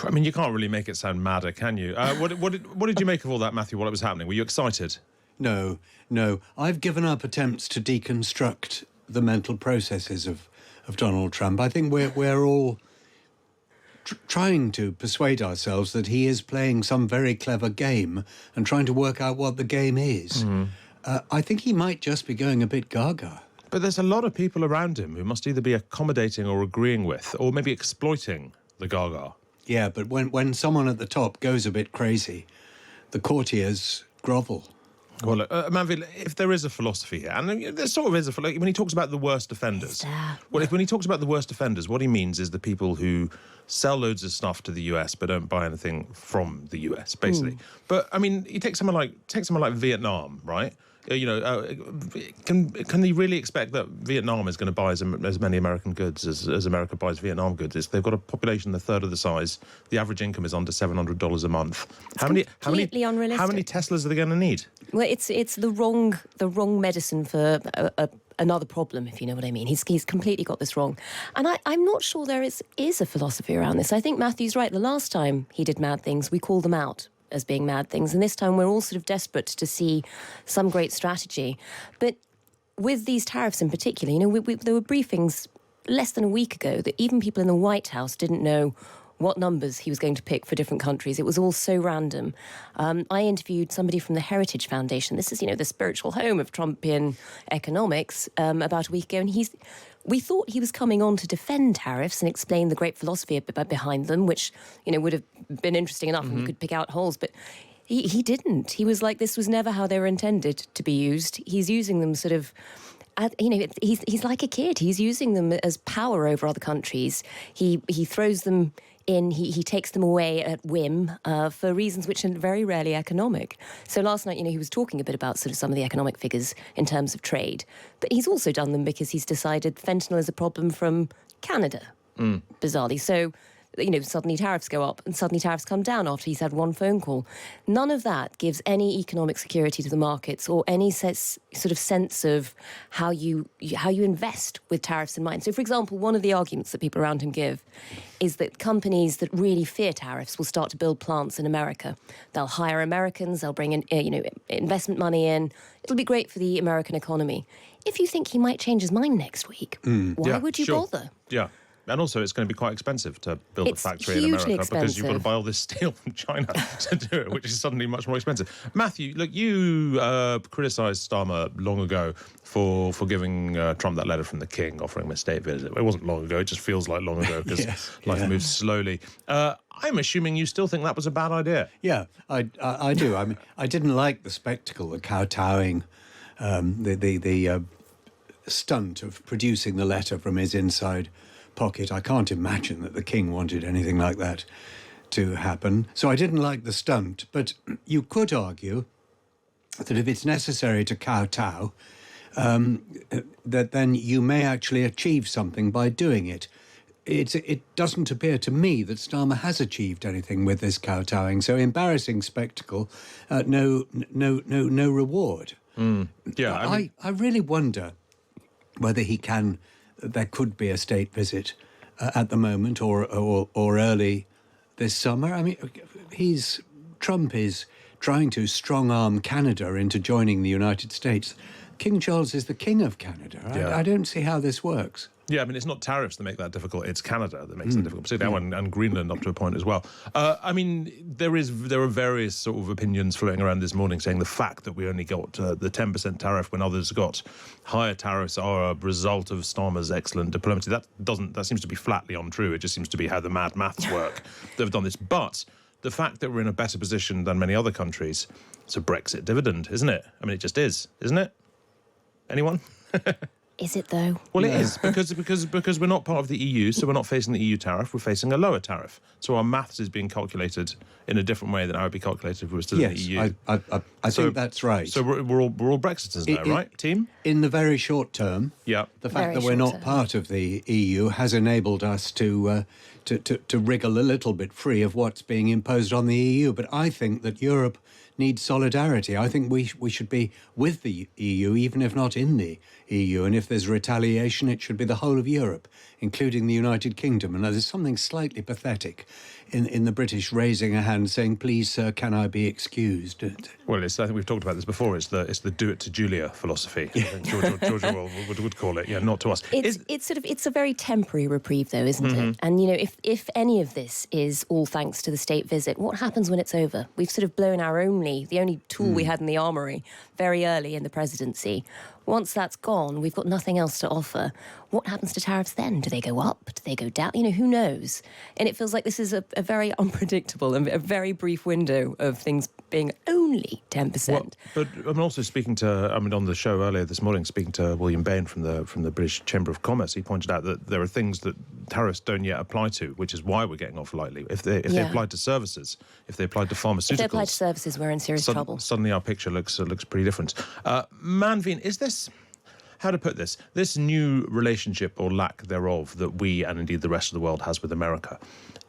I mean, you can't really make it sound madder, can you? What did you make of all that, Matthew, while it was happening? Were you excited? No. I've given up attempts to deconstruct the mental processes of Donald Trump. I think we're all trying to persuade ourselves that he is playing some very clever game and trying to work out what the game is. I think he might just be going a bit gaga. But there's a lot of people around him who must either be accommodating or agreeing with, or maybe exploiting the gaga. Yeah, but when someone at the top goes a bit crazy, the courtiers grovel. Well, look, Manville, if there is a philosophy here, and there sort of is a philosophy, when he talks about the worst offenders, when he talks about the worst offenders, what he means is the people who sell loads of stuff to the US but don't buy anything from the US, basically. But I mean, you take someone like Vietnam, right? Can they really expect that Vietnam is going to buy as many American goods as America buys Vietnam goods? They've got a population a third of the size. The average income is under $700 a month. How many Teslas are they going to need? Well, it's the wrong medicine for another problem, if you know what I mean. He's completely got this wrong. And I'm not sure there is a philosophy around this. I think Matthew's right. The last time he did mad things, we called them out as being mad things. And this time we're all sort of desperate to see some great strategy. But with these tariffs in particular, there were briefings less than a week ago that even people in the White House didn't know what numbers he was going to pick for different countries. It was all so random. I interviewed somebody from the Heritage Foundation. This is, the spiritual home of Trumpian economics, about a week ago. And we thought he was coming on to defend tariffs and explain the great philosophy behind them, which, would have been interesting enough and we could pick out holes. But he didn't. He was like, this was never how they were intended to be used. He's using them sort of... he's like a kid. He's using them as power over other countries. He throws them in, he takes them away at whim for reasons which are very rarely economic. So last night, he was talking a bit about sort of some of the economic figures in terms of trade. But he's also done them because he's decided fentanyl is a problem from Canada, bizarrely. So, suddenly tariffs go up and suddenly tariffs come down after he's had one phone call. None of that gives any economic security to the markets or any sort of sense of how you invest with tariffs in mind. So, for example, one of the arguments that people around him give is that companies that really fear tariffs will start to build plants in America. They'll hire Americans, they'll bring in, investment money in. It'll be great for the American economy. If you think he might change his mind next week, why would you bother? Yeah. And also, it's going to be quite expensive to build a factory in America because you've got to buy all this steel from China to do it, which is suddenly much more expensive. Matthew, look, you criticised Starmer long ago for giving Trump that letter from the King offering him a state visit. It wasn't long ago. It just feels like long ago because life moves slowly. I'm assuming you still think that was a bad idea. Yeah, I do. I mean, I didn't like the spectacle, the kowtowing, the stunt of producing the letter from his inside pocket. I can't imagine that the King wanted anything like that to happen. So I didn't like the stunt, but you could argue that if it's necessary to kowtow, that then you may actually achieve something by doing it. It doesn't appear to me that Starmer has achieved anything with this kowtowing. So embarrassing spectacle, no reward. Yeah, I really wonder whether there could be a state visit at the moment or early this summer. I mean, Trump is trying to strong-arm Canada into joining the United States. King Charles is the king of Canada. I don't see how this works. Yeah, I mean, it's not tariffs that make that difficult. It's Canada that makes it difficult, particularly that one, and Greenland up to a point as well. I mean, there are various sort of opinions floating around this morning saying the fact that we only got the 10% tariff when others got higher tariffs are a result of Starmer's excellent diplomacy. That seems to be flatly untrue. It just seems to be how the mad maths work that have done this. But the fact that we're in a better position than many other countries, it's a Brexit dividend, isn't it? I mean, it just is, isn't it? Anyone? Is it though? Well, it is because we're not part of the EU, so we're not facing the EU tariff. We're facing a lower tariff. So our maths is being calculated in a different way than I would be calculated if we were still in the EU. I think that's right. So we're all Brexiters now, right, team? In the very short term, yeah. The fact that we're not part of the EU has enabled us to wriggle a little bit free of what's being imposed on the EU. But I think that Europe needs solidarity. I think we should be with the EU, even if not in the EU. And if there's retaliation, it should be the whole of Europe, including the United Kingdom. And there's something slightly pathetic in the British raising a hand saying, please, sir, can I be excused? Well, I think we've talked about this before. It's the do it to Julia philosophy. I think Georgia would call it. Yeah, not to us. It's a very temporary reprieve, though, isn't it? And if any of this is all thanks to the state visit, what happens when it's over? We've sort of blown the only tool we had in the armoury very early in the presidency. Once that's gone, we've got nothing else to offer. What happens to tariffs then? Do they go up? Do they go down? Who knows? And it feels like this is a very unpredictable and a very brief window of things being only 10%. Well, but I'm also on the show earlier this morning, speaking to William Bain from the British Chamber of Commerce. He pointed out that there are things that tariffs don't yet apply to, which is why we're getting off lightly. If they applied to services, if they applied to pharmaceuticals... If they applied to services, we're in serious trouble. Suddenly our picture looks pretty different. Manveen, is this... How to put this new relationship or lack thereof that we and indeed the rest of the world has with America,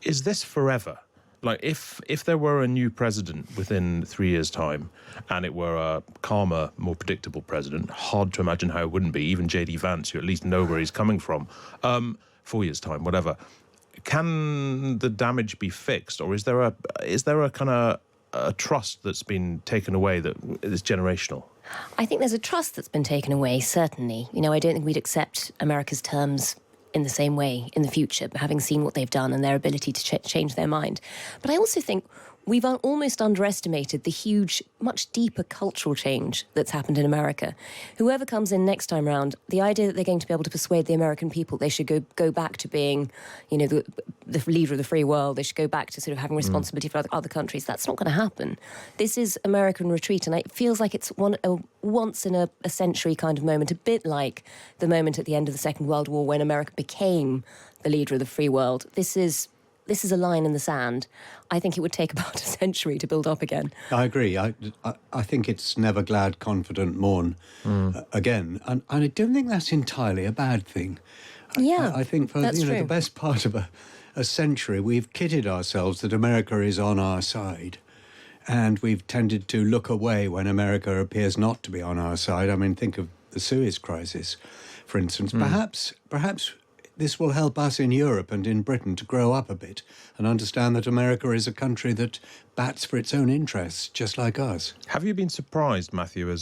is this forever? Like, if there were a new president within 3 years' time and it were a calmer, more predictable president, hard to imagine how it wouldn't be, even J.D. Vance, you at least know where he's coming from, 4 years' time, whatever, can the damage be fixed? Or is there a kind of a trust that's been taken away that is generational? I think there's a trust that's been taken away, certainly. I don't think we'd accept America's terms in the same way in the future, having seen what they've done and their ability to change their mind. But I also think we've almost underestimated the huge, much deeper cultural change that's happened in America. Whoever comes in next time round, the idea that they're going to be able to persuade the American people they should go back to being, the leader of the free world, they should go back to sort of having responsibility for other countries, that's not going to happen. This is American retreat, and it feels like it's a once in a century kind of moment, a bit like the moment at the end of the Second World War when America became the leader of the free world. This is a line in the sand. I think it would take about a century to build up again. I agree. I think it's never glad, confident, mourn again. And I don't think that's entirely a bad thing. Yeah, I think for the best part of a century, we've kidded ourselves that America is on our side. And we've tended to look away when America appears not to be on our side. I mean, think of the Suez Crisis, for instance. Perhaps this will help us in Europe and in Britain to grow up a bit and understand that America is a country that bats for its own interests, just like us. Have you been surprised, Matthew,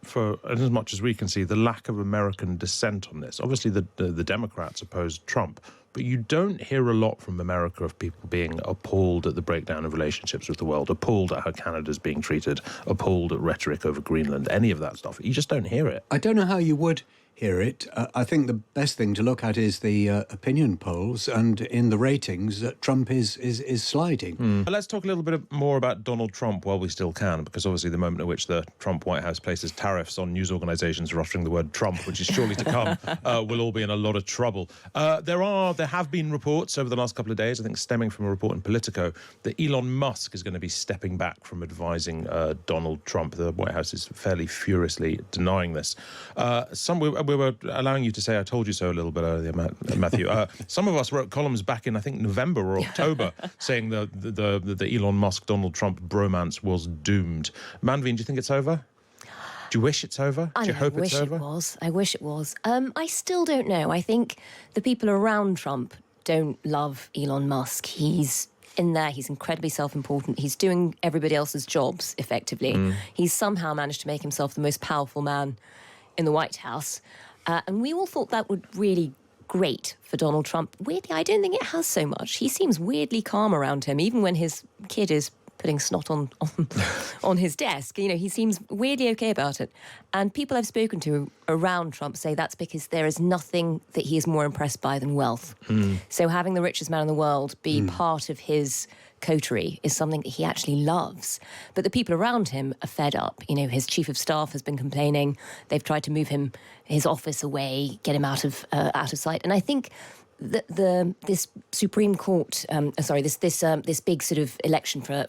for as much as we can see, the lack of American dissent on this? Obviously, the Democrats opposed Trump, but you don't hear a lot from America of people being appalled at the breakdown of relationships with the world, appalled at how Canada's being treated, appalled at rhetoric over Greenland, any of that stuff. You just don't hear it. I don't know how you would hear it. I think the best thing to look at is the opinion polls, and in the ratings, Trump is sliding. Let's talk a little bit more about Donald Trump while we still can, because obviously the moment at which the Trump White House places tariffs on news organisations uttering the word Trump, which is surely to come, we'll all be in a lot of trouble. There have been reports over the last couple of days, I think stemming from a report in Politico, that Elon Musk is going to be stepping back from advising Donald Trump. The White House is fairly furiously denying this. We were allowing you to say I told you so a little bit earlier, Matthew. Some of us wrote columns back in, I think, November or October saying the Elon Musk-Donald Trump bromance was doomed. Manveen, do you think it's over? Do you wish it's over? Do you hope it's over? I wish it was. I still don't know. I think the people around Trump don't love Elon Musk. He's in there, he's incredibly self-important. He's doing everybody else's jobs, effectively. He's somehow managed to make himself the most powerful man in the White House. And we all thought that would really great for Donald Trump. Weirdly, I don't think it has so much. He seems weirdly calm around him, even when his kid is putting snot on his desk. He seems weirdly okay about it. And people I've spoken to around Trump say that's because there is nothing that he is more impressed by than wealth. So having the richest man in the world be part of his coterie is something that he actually loves. But the people around him are fed up. His chief of staff has been complaining. They've tried to move his office away, get him out of sight. And I think this Supreme Court, this big sort of election for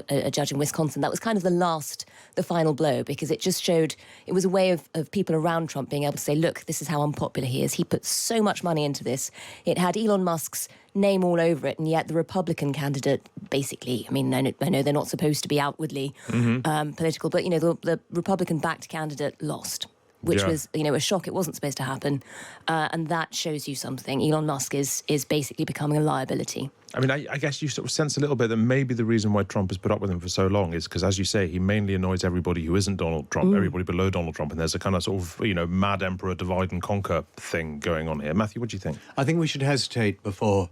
a judge in Wisconsin, that was kind of the final blow, because it just showed, it was a way of people around Trump being able to say, look, this is how unpopular he is. He put so much money into this. It had Elon Musk's name all over it, and yet the Republican candidate, basically, I know they're not supposed to be outwardly political, but, the Republican-backed candidate lost. Which was, a shock. It wasn't supposed to happen. And that shows you something. Elon Musk is basically becoming a liability. I mean, I guess you sort of sense a little bit that maybe the reason why Trump has put up with him for so long is because, as you say, he mainly annoys everybody who isn't Donald Trump, everybody below Donald Trump, and there's a kind of sort of, mad emperor divide and conquer thing going on here. Matthew, what do you think? I think we should hesitate before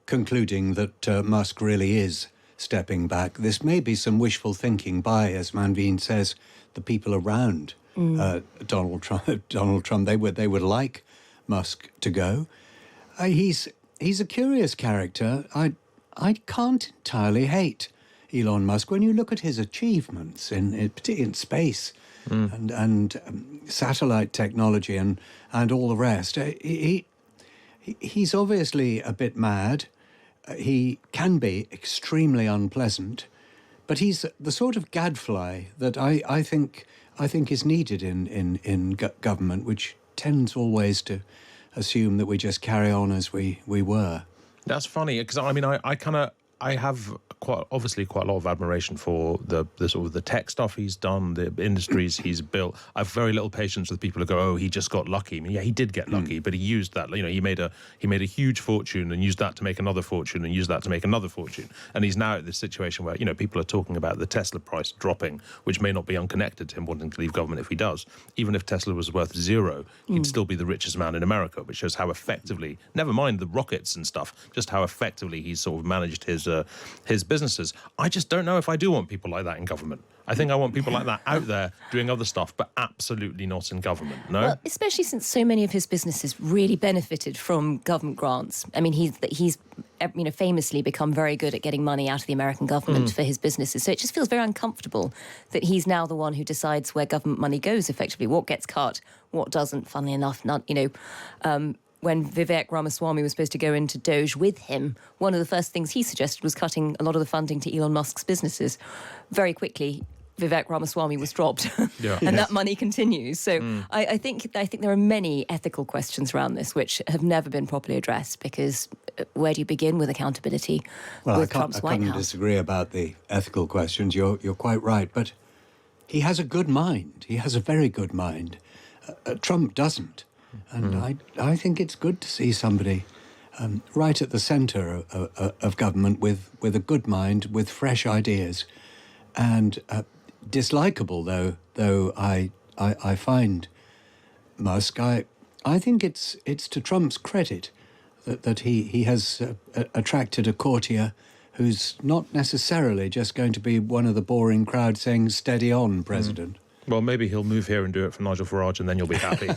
concluding that Musk really is stepping back. This may be some wishful thinking by, as Manveen says, the people around Donald Trump. They would like Musk to go. He's a curious character. I can't entirely hate Elon Musk when you look at his achievements in space and satellite technology and all the rest. He's obviously a bit mad. He can be extremely unpleasant, but he's the sort of gadfly that I think is needed in government, which tends always to assume that we just carry on as we were. That's funny, because I mean, I have quite a lot of admiration for the sort of the tech stuff he's done, the industries he's built. I have very little patience with people who go, "Oh, he just got lucky." I mean, yeah, he did get lucky, but he used that. He made a huge fortune and used that to make another fortune and used that to make another fortune. And he's now at this situation where people are talking about the Tesla price dropping, which may not be unconnected to him wanting to leave government if he does. Even if Tesla was worth zero, he'd still be the richest man in America, which shows how effectively, never mind the rockets and stuff, just how effectively he's sort of managed his businesses. I just don't know if I do want people like that in government. I think I want people like that out there doing other stuff, but absolutely not in government, no? Well, especially since so many of his businesses really benefited from government grants. I mean, he's famously become very good at getting money out of the American government for his businesses. So it just feels very uncomfortable that he's now the one who decides where government money goes, effectively, what gets cut, what doesn't. Funnily enough, when Vivek Ramaswamy was supposed to go into Doge with him, one of the first things he suggested was cutting a lot of the funding to Elon Musk's businesses. Very quickly, Vivek Ramaswamy was dropped, that money continues. So I think there are many ethical questions around this which have never been properly addressed, because where do you begin with accountability with Trump's White House? I couldn't disagree about the ethical questions. You're quite right, but he has a good mind. He has a very good mind. Trump doesn't. And I think it's good to see somebody right at the centre of government with a good mind, with fresh ideas, and dislikable though I find Musk. I think it's to Trump's credit that he has attracted a courtier who's not necessarily just going to be one of the boring crowd saying "steady on, President." Well, maybe he'll move here and do it for Nigel Farage, and then you'll be happy.